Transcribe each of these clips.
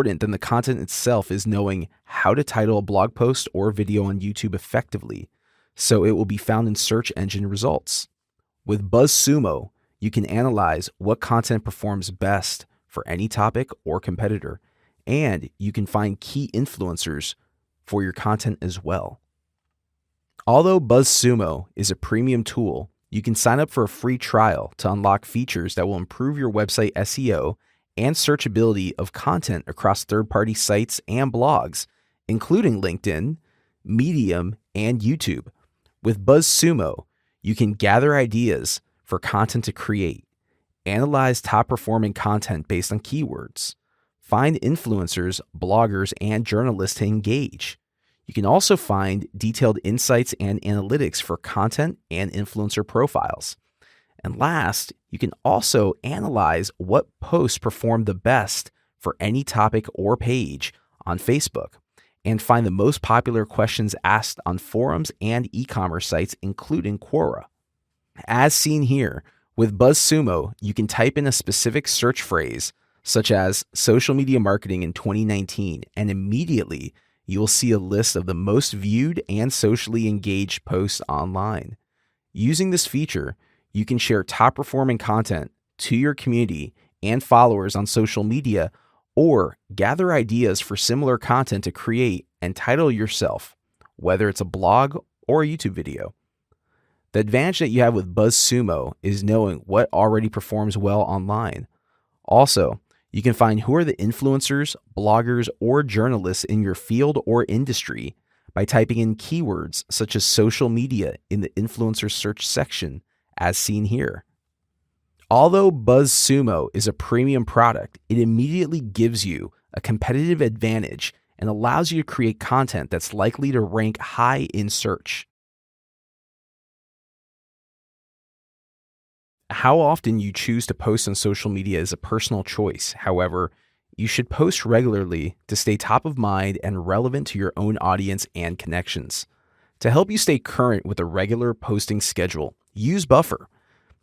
important than the content itself is knowing how to title a blog post or video on YouTube effectively, so it will be found in search engine results. With BuzzSumo, you can analyze what content performs best for any topic or competitor, and you can find key influencers for your content as well. Although BuzzSumo is a premium tool, you can sign up for a free trial to unlock features that will improve your website SEO and searchability of content across third-party sites and blogs, including LinkedIn, Medium, and YouTube. With BuzzSumo, you can gather ideas for content to create, analyze top-performing content based on keywords, find influencers, bloggers, and journalists to engage. You can also find detailed insights and analytics for content and influencer profiles. And last, you can also analyze what posts perform the best for any topic or page on Facebook and find the most popular questions asked on forums and e-commerce sites, including Quora. As seen here, with BuzzSumo, you can type in a specific search phrase, such as social media marketing in 2019, and immediately you will see a list of the most viewed and socially engaged posts online. Using this feature, you can share top-performing content to your community and followers on social media, or gather ideas for similar content to create and title yourself, whether it's a blog or a YouTube video. The advantage that you have with BuzzSumo is knowing what already performs well online. Also, you can find who are the influencers, bloggers, or journalists in your field or industry by typing in keywords such as social media in the influencer search section, as seen here. Although BuzzSumo is a premium product, it immediately gives you a competitive advantage and allows you to create content that's likely to rank high in search. How often you choose to post on social media is a personal choice. However, you should post regularly to stay top of mind and relevant to your own audience and connections. To help you stay current with a regular posting schedule, use Buffer.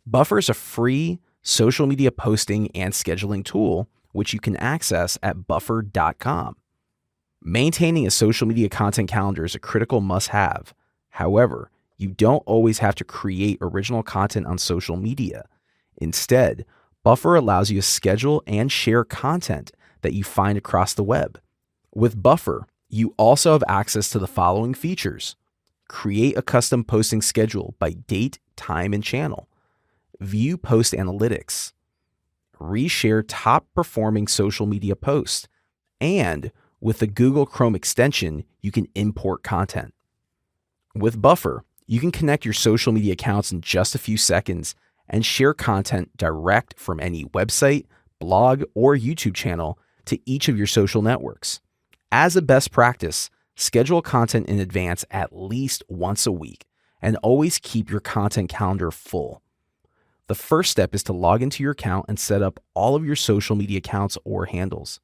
Buffer is a free social media posting and scheduling tool, which you can access at buffer.com. Maintaining a social media content calendar is a critical must-have. However, you don't always have to create original content on social media. Instead, Buffer allows you to schedule and share content that you find across the web. With Buffer, you also have access to the following features: create a custom posting schedule by date, time, and channel, view post analytics, reshare top performing social media posts, and with the Google Chrome extension, you can import content. With Buffer, you can connect your social media accounts in just a few seconds and share content direct from any website, blog, or YouTube channel to each of your social networks. As a best practice, schedule content in advance at least once a week and always keep your content calendar full. The first step is to log into your account and set up all of your social media accounts or handles.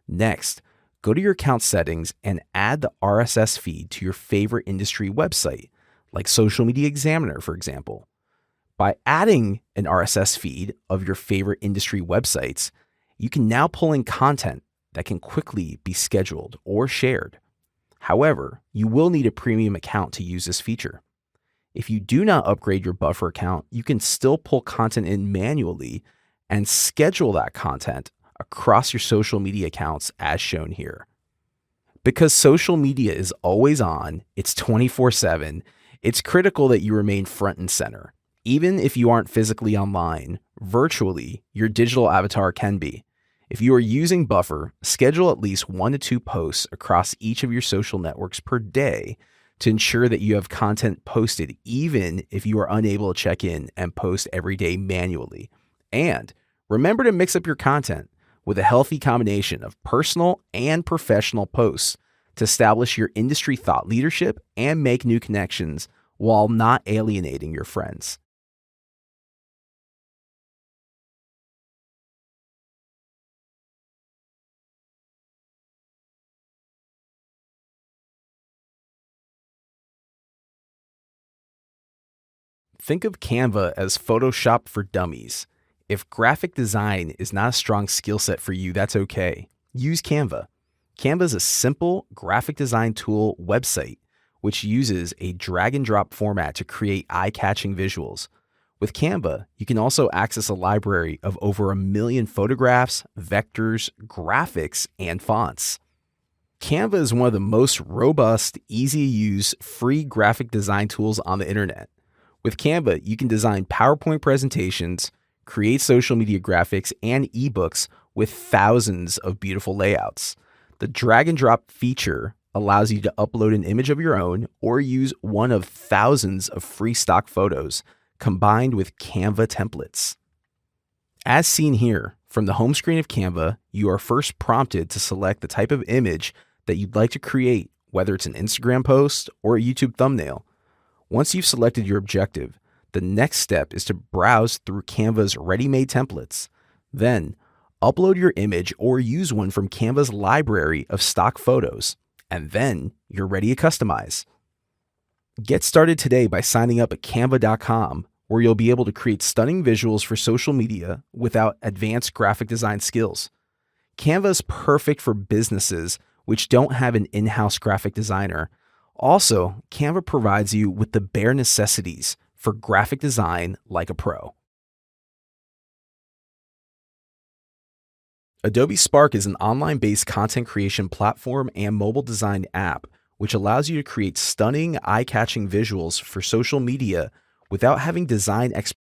Next, go to your account settings and add the RSS feed to your favorite industry website, like Social Media Examiner, for example. By adding an RSS feed of your favorite industry websites, you can now pull in content that can quickly be scheduled or shared. However, you will need a premium account to use this feature. If you do not upgrade your Buffer account, you can still pull content in manually and schedule that content across your social media accounts as shown here. Because social media is always on, it's 24/7, it's critical that you remain front and center. Even if you aren't physically online, virtually, your digital avatar can be. If you are using Buffer, schedule at least 1 to 2 posts across each of your social networks per day to ensure that you have content posted, even if you are unable to check in and post every day manually. And remember to mix up your content with a healthy combination of personal and professional posts to establish your industry thought leadership and make new connections while not alienating your friends. Think of Canva as Photoshop for dummies. If graphic design is not a strong skill set for you, that's okay. Use Canva. Canva is a simple graphic design tool website which uses a drag and drop format to create eye-catching visuals. With Canva, you can also access a library of over 1 million photographs, vectors, graphics, and fonts. Canva is one of the most robust, easy-to-use, free graphic design tools on the internet. With Canva, you can design PowerPoint presentations, create social media graphics, and ebooks with thousands of beautiful layouts. The drag and drop feature allows you to upload an image of your own or use one of thousands of free stock photos combined with Canva templates. As seen here, from the home screen of Canva, you are first prompted to select the type of image that you'd like to create, whether it's an Instagram post or a YouTube thumbnail. Once you've selected your objective, the next step is to browse through Canva's ready-made templates. Then, upload your image or use one from Canva's library of stock photos, and then you're ready to customize. Get started today by signing up at canva.com, where you'll be able to create stunning visuals for social media without advanced graphic design skills. Canva is perfect for businesses which don't have an in-house graphic designer. Also, Canva provides you with the bare necessities for graphic design like a pro. Adobe Spark is an online-based content creation platform and mobile design app which allows you to create stunning, eye-catching visuals for social media without having design expertise